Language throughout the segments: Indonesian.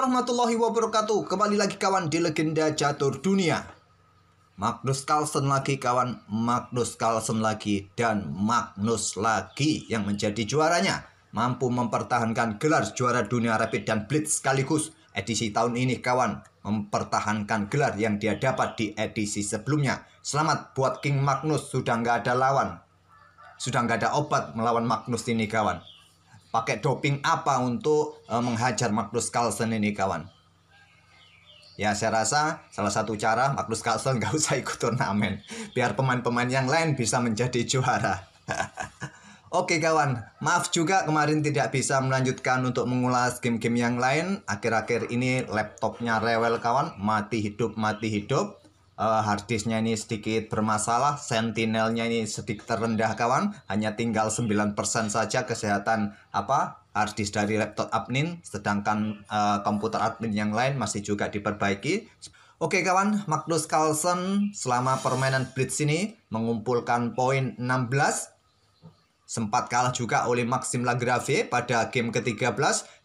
warahmatullahi wabarakatuh. Kembali lagi kawan di Legenda Catur Dunia. Magnus Carlsen lagi kawan, Magnus Carlsen lagi dan Magnus lagi yang menjadi juaranya. Mampu mempertahankan gelar juara dunia Rapid dan Blitz sekaligus edisi tahun ini kawan. Mempertahankan gelar yang dia dapat di edisi sebelumnya. Selamat buat King Magnus, sudah nggak ada lawan. Sudah nggak ada obat melawan Magnus ini kawan. Pakai doping apa untuk menghajar Magnus Carlsen ini kawan? Ya saya rasa salah satu cara Magnus Carlsen gak usah ikut turnamen, biar pemain-pemain yang lain bisa menjadi juara. Oke kawan, maaf juga kemarin tidak bisa melanjutkan untuk mengulas game-game yang lain. Akhir-akhir ini laptopnya rewel kawan, mati hidup. Harddisknya ini sedikit bermasalah, sentinelnya ini sedikit terendah kawan, hanya tinggal 9% saja kesehatan harddisk dari laptop admin, sedangkan komputer admin yang lain masih juga diperbaiki. Oke kawan, Magnus Carlsen selama permainan Blitz ini mengumpulkan poin 16, sempat kalah juga oleh Maxime Lagrave pada game ke-13,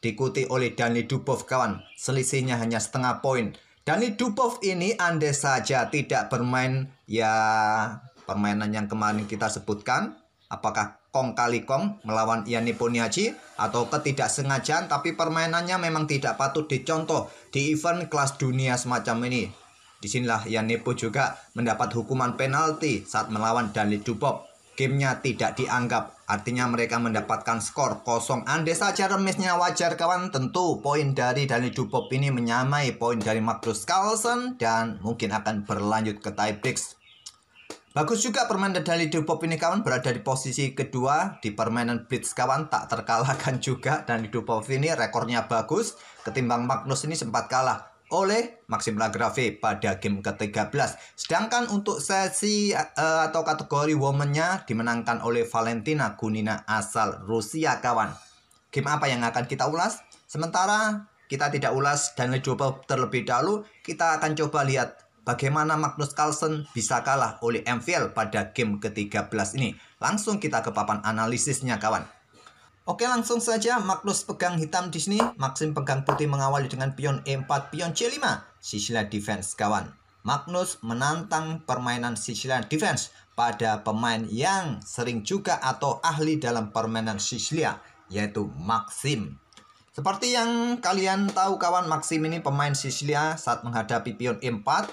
diikuti oleh Danny Dubov kawan, selisihnya hanya setengah poin. Danny Dubov ini andai saja tidak bermain permainan yang kemarin kita sebutkan, apakah kong kali kong melawan Ian Nepomniachtchi atau ketidaksengajaan, tapi permainannya memang tidak patut dicontoh di event kelas dunia semacam ini. Disinilah Ian Nepo juga mendapat hukuman penalti saat melawan Danny Dubov. Gamenya tidak dianggap, artinya mereka mendapatkan skor kosong. Andai saja remisnya wajar kawan, tentu poin dari Danny Dubov ini menyamai poin dari Magnus Carlsen dan mungkin akan berlanjut ke tiebreaks. Bagus juga permainan Danny Dubov ini kawan, berada di posisi kedua di permainan Blitz kawan, tak terkalahkan juga. Danny Dubov ini rekornya bagus, ketimbang Magnus ini sempat kalah oleh Maxime Lagrave pada game ke-13. Sedangkan untuk sesi atau kategori woman-nya dimenangkan oleh Valentina Gunina asal Rusia kawan. Game apa yang akan kita ulas? Sementara kita tidak ulas Danny Dubov terlebih dahulu, kita akan coba lihat bagaimana Magnus Carlsen bisa kalah oleh MVL pada game ke-13 ini. Langsung kita ke papan analisisnya kawan. Oke, langsung saja. Magnus pegang hitam di sini, Maxime pegang putih mengawali dengan pion E4, pion C5, Sicilian defense kawan. Magnus menantang permainan Sicilian defense pada pemain yang sering juga atau ahli dalam permainan Sicilia, yaitu Maxime. Seperti yang kalian tahu kawan, Maxime ini pemain Sicilia saat menghadapi pion E4,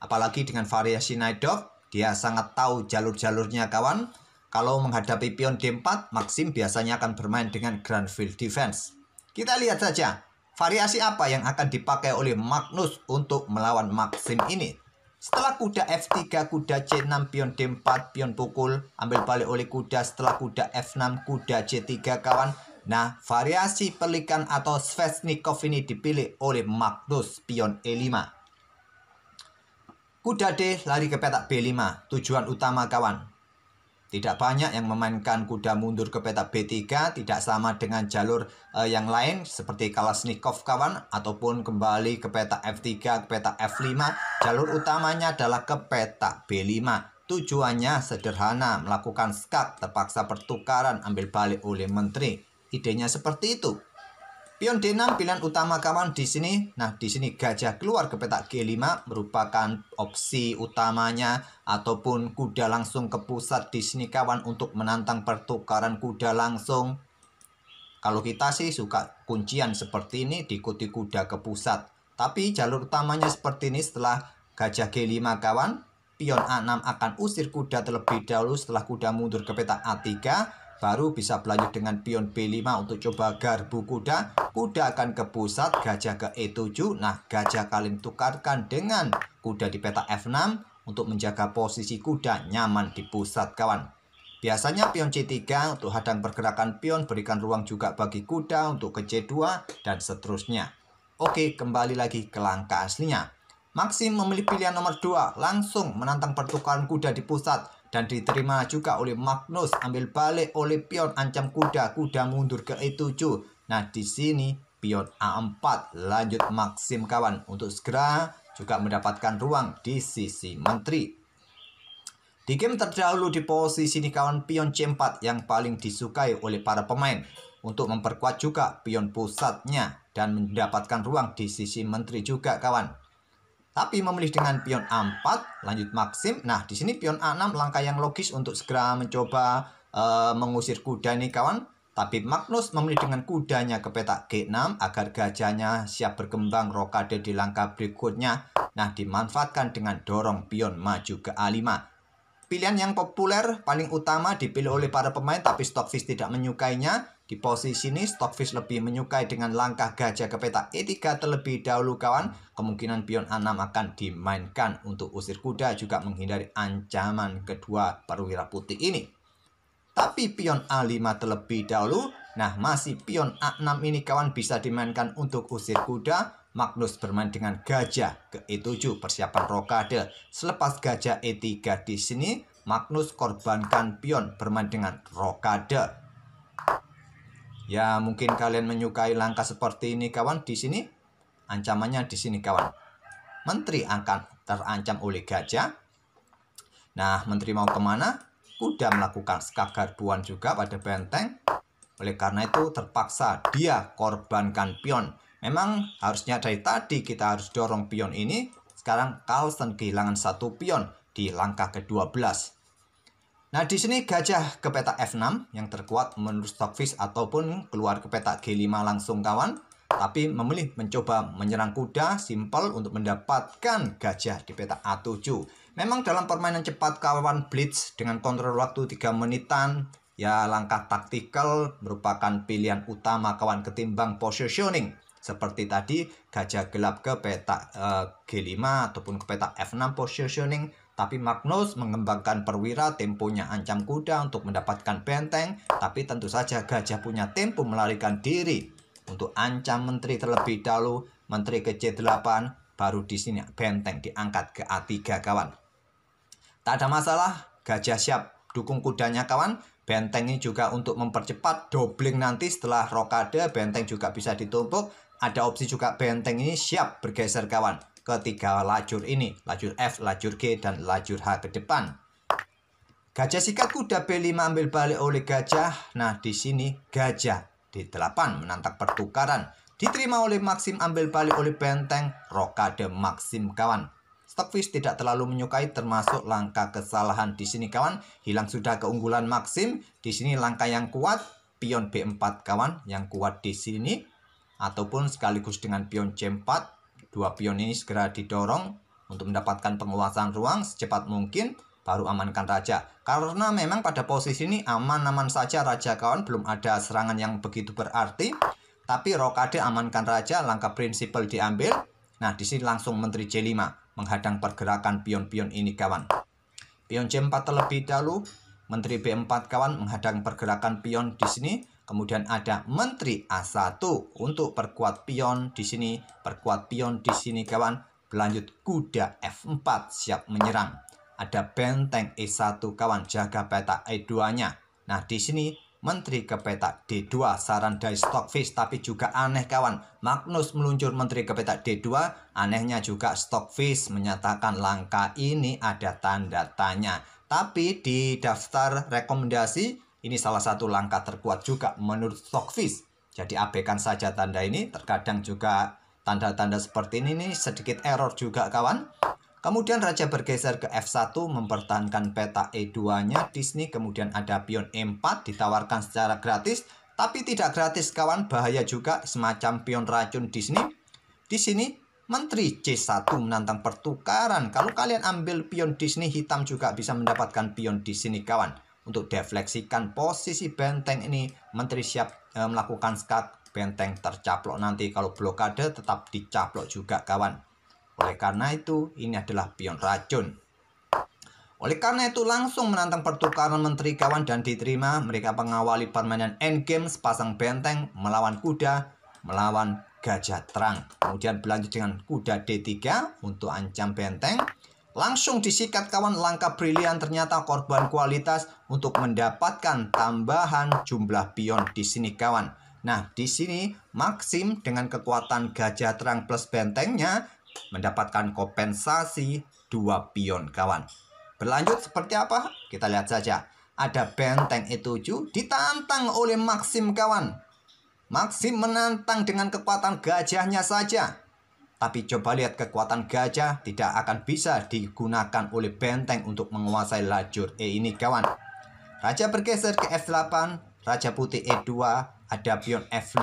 apalagi dengan variasi Najdorf, dia sangat tahu jalur-jalurnya kawan. Kalau menghadapi pion D4, Maxime biasanya akan bermain dengan Granville defense. Kita lihat saja variasi apa yang akan dipakai oleh Magnus untuk melawan Maxime ini. Setelah kuda F3, kuda C6, pion D4, pion pukul, ambil balik oleh kuda. Setelah kuda F6, kuda C3 kawan. Nah, variasi pelikan atau Sveshnikov ini dipilih oleh Magnus, pion E5. Kuda D lari ke petak B5, tujuan utama kawan. Tidak banyak yang memainkan kuda mundur ke petak B3, tidak sama dengan jalur yang lain seperti Kalashnikov kawan, ataupun kembali ke petak F3, ke petak F5. Jalur utamanya adalah ke petak B5. Tujuannya sederhana, melakukan skak, terpaksa pertukaran, ambil balik oleh menteri. Idenya seperti itu. Pion D6 pilihan utama kawan di sini. Nah, di sini gajah keluar ke petak G5 merupakan opsi utamanya, ataupun kuda langsung ke pusat di sini kawan untuk menantang pertukaran kuda langsung. Kalau kita sih suka kuncian seperti ini, diikuti kuda ke pusat. Tapi jalur utamanya seperti ini. Setelah gajah G5 kawan, pion A6 akan usir kuda terlebih dahulu. Setelah kuda mundur ke petak A3, baru bisa berlanjut dengan pion B5 untuk coba garbu kuda. Kuda akan ke pusat, gajah ke E7. Nah, gajah kalian tukarkan dengan kuda di petak F6 untuk menjaga posisi kuda nyaman di pusat kawan. Biasanya pion C3 untuk hadang pergerakan pion, berikan ruang juga bagi kuda untuk ke C2 dan seterusnya. Oke, kembali lagi ke langkah aslinya. Maxime memilih pilihan nomor 2, langsung menantang pertukaran kuda di pusat. Dan diterima juga oleh Magnus, ambil balik oleh pion ancam kuda, kuda mundur ke E7. Nah, di sini pion A4, lanjut Maxime kawan untuk segera juga mendapatkan ruang di sisi menteri. Di game terdahulu di posisi ini kawan, pion C4 yang paling disukai oleh para pemain untuk memperkuat juga pion pusatnya. dan mendapatkan ruang di sisi menteri juga kawan. Tapi memilih dengan pion A4, lanjut Maxim. Nah, di sini pion A6 langkah yang logis untuk segera mencoba mengusir kuda ini kawan. Tapi Magnus memilih dengan kudanya ke petak G6 agar gajahnya siap berkembang rokade di langkah berikutnya. Nah, dimanfaatkan dengan dorong pion maju ke A5. Pilihan yang populer paling utama dipilih oleh para pemain, tapi Stockfish tidak menyukainya. Di posisi ini Stockfish lebih menyukai dengan langkah gajah ke petak E3 terlebih dahulu kawan. Kemungkinan pion A6 akan dimainkan untuk usir kuda, juga menghindari ancaman kedua perwira putih ini. Tapi pion A5 terlebih dahulu. Nah, masih pion A6 ini kawan bisa dimainkan untuk usir kuda. Magnus bermain dengan gajah ke E7, persiapan rokade. Selepas gajah E3 di sini, Magnus korbankan pion bermain dengan rokade. Ya, mungkin kalian menyukai langkah seperti ini kawan. Di sini ancamannya di sini kawan. Menteri akan terancam oleh gajah. Nah, menteri mau kemana? Kuda melakukan skak garduan juga pada benteng. Oleh karena itu terpaksa dia korbankan pion. Memang harusnya dari tadi kita harus dorong pion ini. Sekarang Carlsen kehilangan satu pion di langkah ke-12. Nah, di sini gajah ke petak F6 yang terkuat menurut Stockfish, ataupun keluar ke petak G5 langsung kawan. Tapi memilih mencoba menyerang kuda simple untuk mendapatkan gajah di petak A7. Memang dalam permainan cepat kawan, blitz dengan kontrol waktu 3 menitan. Ya, langkah taktikal merupakan pilihan utama kawan ketimbang positioning. Seperti tadi, gajah gelap ke petak G5 ataupun ke petak F6 positioning. Tapi Magnus mengembangkan perwira, temponya ancam kuda untuk mendapatkan benteng. Tapi tentu saja gajah punya tempo melarikan diri untuk ancam menteri terlebih dahulu. Menteri ke C8, baru di sini benteng diangkat ke A3 kawan. Tak ada masalah, gajah siap dukung kudanya kawan. Benteng ini juga untuk mempercepat doubling nanti setelah rokade, benteng juga bisa ditumpuk. Ada opsi juga benteng ini siap bergeser kawan ke 3 lajur ini, lajur F, lajur G, dan lajur H ke depan. Gajah sikat kuda B5 ambil balik oleh gajah. Nah, di sini gajah D8 menantang pertukaran. Diterima oleh Maxim, ambil balik oleh benteng, rokade Maxim kawan. Stockfish tidak terlalu menyukai, termasuk langkah kesalahan di sini kawan. Hilang sudah keunggulan Maxim. Di sini langkah yang kuat pion B4 kawan, yang kuat di sini, ataupun sekaligus dengan pion C4. Dua pion ini segera didorong untuk mendapatkan penguasaan ruang secepat mungkin, baru amankan raja. Karena memang pada posisi ini aman-aman saja raja kawan, belum ada serangan yang begitu berarti. Tapi rokade amankan raja, langkah prinsipal diambil. Nah, di sini langsung menteri C5 menghadang pergerakan pion-pion ini kawan. Pion C4 terlebih dahulu, menteri B4 kawan menghadang pergerakan pion di sini. Kemudian ada menteri A1 untuk perkuat pion di sini, perkuat pion di sini kawan. Berlanjut kuda F4 siap menyerang. Ada benteng E1 kawan, jaga petak E2-nya. Nah, di sini menteri ke petak D2, saran dari Stockfish, tapi juga aneh kawan. Magnus meluncur menteri ke petak D2, anehnya juga Stockfish menyatakan langkah ini ada tanda tanya. Tapi di daftar rekomendasi, ini salah satu langkah terkuat juga menurut Stockfish. Jadi abaikan saja tanda ini. Terkadang juga tanda-tanda seperti ini nih sedikit error juga kawan. Kemudian raja bergeser ke F1 mempertahankan peta E2-nya di sini. Kemudian ada pion E4 ditawarkan secara gratis, tapi tidak gratis kawan, bahaya juga semacam pion racun di sini. Di sini menteri C1 menantang pertukaran. Kalau kalian ambil pion di sini, hitam juga bisa mendapatkan pion di sini kawan. Untuk defleksikan posisi benteng ini, menteri siap melakukan skak, benteng tercaplok nanti. Kalau blokade tetap dicaplok juga kawan. Oleh karena itu, ini adalah pion racun. Oleh karena itu, langsung menantang pertukaran menteri kawan dan diterima. Mereka mengawali permainan endgame, sepasang benteng melawan kuda, melawan gajah terang. Kemudian berlanjut dengan kuda D3 untuk ancam benteng. Langsung disikat kawan, langkah brilian, ternyata korban kualitas untuk mendapatkan tambahan jumlah pion di sini kawan. Nah, di sini Maxim dengan kekuatan gajah terang plus bentengnya mendapatkan kompensasi 2 pion kawan. Berlanjut seperti apa? Kita lihat saja. Ada benteng E7 ditantang oleh Maxim kawan. Maxim menantang dengan kekuatan gajahnya saja. Tapi coba lihat, kekuatan gajah tidak akan bisa digunakan oleh benteng untuk menguasai lajur E ini kawan. Raja bergeser ke F8, Raja putih E2, ada pion F5.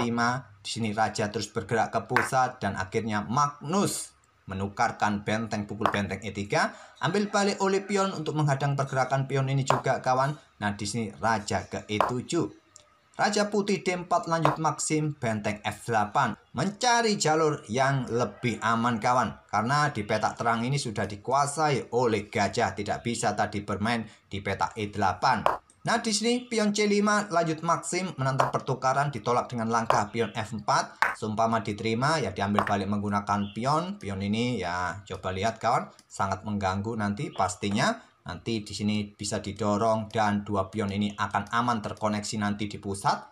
Di sini raja terus bergerak ke pusat dan akhirnya Magnus menukarkan benteng, pukul benteng E3, ambil balik oleh pion untuk menghadang pergerakan pion ini juga kawan. Nah, di sini raja ke E7. Raja putih D4 lanjut Maxim, benteng F8. Mencari jalur yang lebih aman kawan. Karena di petak terang ini sudah dikuasai oleh gajah. Tidak bisa tadi bermain di petak E8. Nah, di sini pion C5 lanjut Maxim, menantang pertukaran, ditolak dengan langkah pion F4. Seumpama diterima ya diambil balik menggunakan pion. Pion ini ya coba lihat kawan, sangat mengganggu nanti pastinya. Nanti di sini bisa didorong dan dua pion ini akan aman terkoneksi nanti di pusat.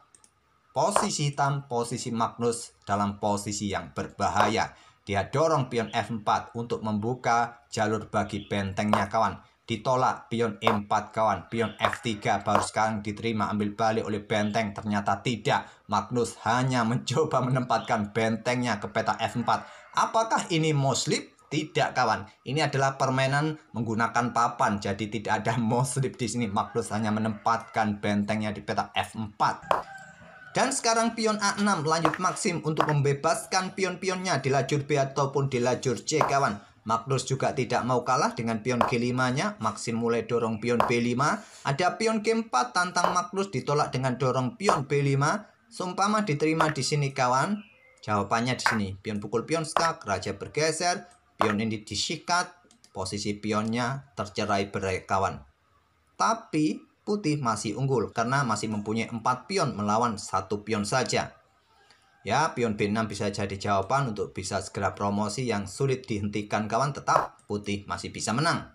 Posisi hitam, posisi Magnus dalam posisi yang berbahaya. Dia dorong pion F4 untuk membuka jalur bagi bentengnya kawan. Ditolak pion E4 kawan, pion F3 baru sekarang diterima, ambil balik oleh benteng. Ternyata tidak, Magnus hanya mencoba menempatkan bentengnya ke peta F4. Apakah ini moslip? Tidak kawan, ini adalah permainan menggunakan papan, jadi tidak ada moslip di sini. Magnus hanya menempatkan bentengnya di peta F4. Dan sekarang pion A6 lanjut Maxim untuk membebaskan pion-pionnya di lajur B ataupun di lajur C kawan. Magnus juga tidak mau kalah dengan pion G5-nya. Maxim mulai dorong pion B5. Ada pion G4 tantang Magnus, ditolak dengan dorong pion B5. Seumpama diterima di sini kawan. Jawabannya di sini. Pion pukul pion skak, raja bergeser. Pion ini disikat, posisi pionnya tercerai berai kawan. Tapi putih masih unggul karena masih mempunyai 4 pion melawan 1 pion saja. Ya, pion B6 bisa jadi jawaban untuk bisa segera promosi yang sulit dihentikan kawan. Tetap putih masih bisa menang.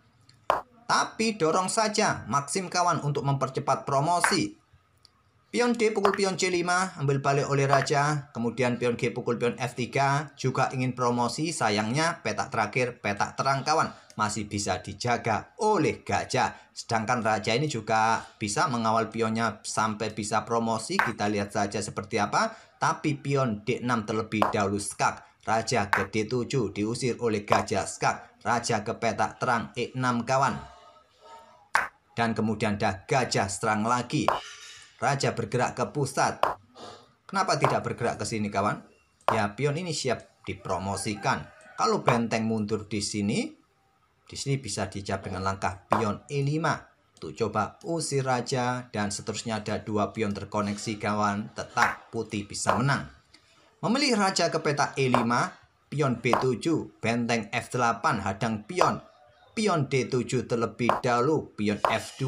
Tapi dorong saja Maxim kawan untuk mempercepat promosi. Pion D pukul pion C5, ambil balik oleh raja. Kemudian pion G pukul pion F3, juga ingin promosi. Sayangnya petak terakhir, petak terang kawan, masih bisa dijaga oleh gajah. Sedangkan raja ini juga bisa mengawal pionnya sampai bisa promosi. Kita lihat saja seperti apa. Tapi pion D6 terlebih dahulu skak. Raja ke D7 diusir oleh gajah skak. Raja ke petak terang E6 kawan. Dan kemudian ada gajah serang lagi. Raja bergerak ke pusat. Kenapa tidak bergerak ke sini kawan? Ya, pion ini siap dipromosikan. Kalau benteng mundur di sini bisa dijawab dengan langkah pion E5. Untuk coba usir raja dan seterusnya, ada 2 pion terkoneksi kawan. Tetap putih bisa menang. Memilih raja ke peta E5, pion B7, benteng F8 hadang pion. Pion D7 terlebih dahulu, pion F2.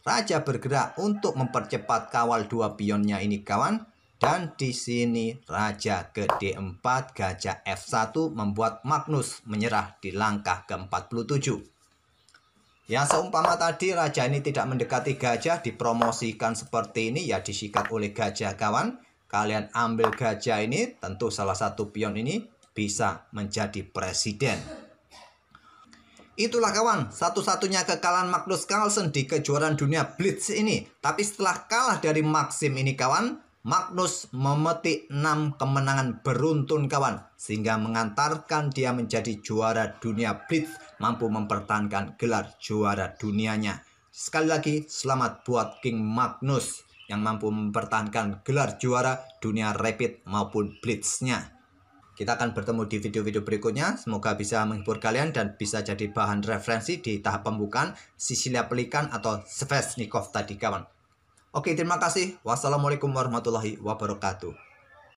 Raja bergerak untuk mempercepat kawal 2 pionnya ini kawan. Dan di sini raja ke D4, gajah F1 membuat Magnus menyerah di langkah ke-47. Ya, seumpama tadi raja ini tidak mendekati gajah, dipromosikan seperti ini ya disikat oleh gajah kawan. Kalian ambil gajah ini, tentu salah satu pion ini bisa menjadi presiden. Itulah kawan, satu-satunya kekalahan Magnus Carlsen di kejuaraan dunia Blitz ini. Tapi setelah kalah dari Maxim ini kawan, Magnus memetik 6 kemenangan beruntun kawan. Sehingga mengantarkan dia menjadi juara dunia Blitz, mampu mempertahankan gelar juara dunianya. Sekali lagi, selamat buat King Magnus yang mampu mempertahankan gelar juara dunia Rapid maupun Blitz-nya. Kita akan bertemu di video-video berikutnya. Semoga bisa menghibur kalian dan bisa jadi bahan referensi di tahap pembukaan Sisilia Pelikan atau Sveshnikov tadi kawan. Oke, terima kasih. Wassalamualaikum warahmatullahi wabarakatuh.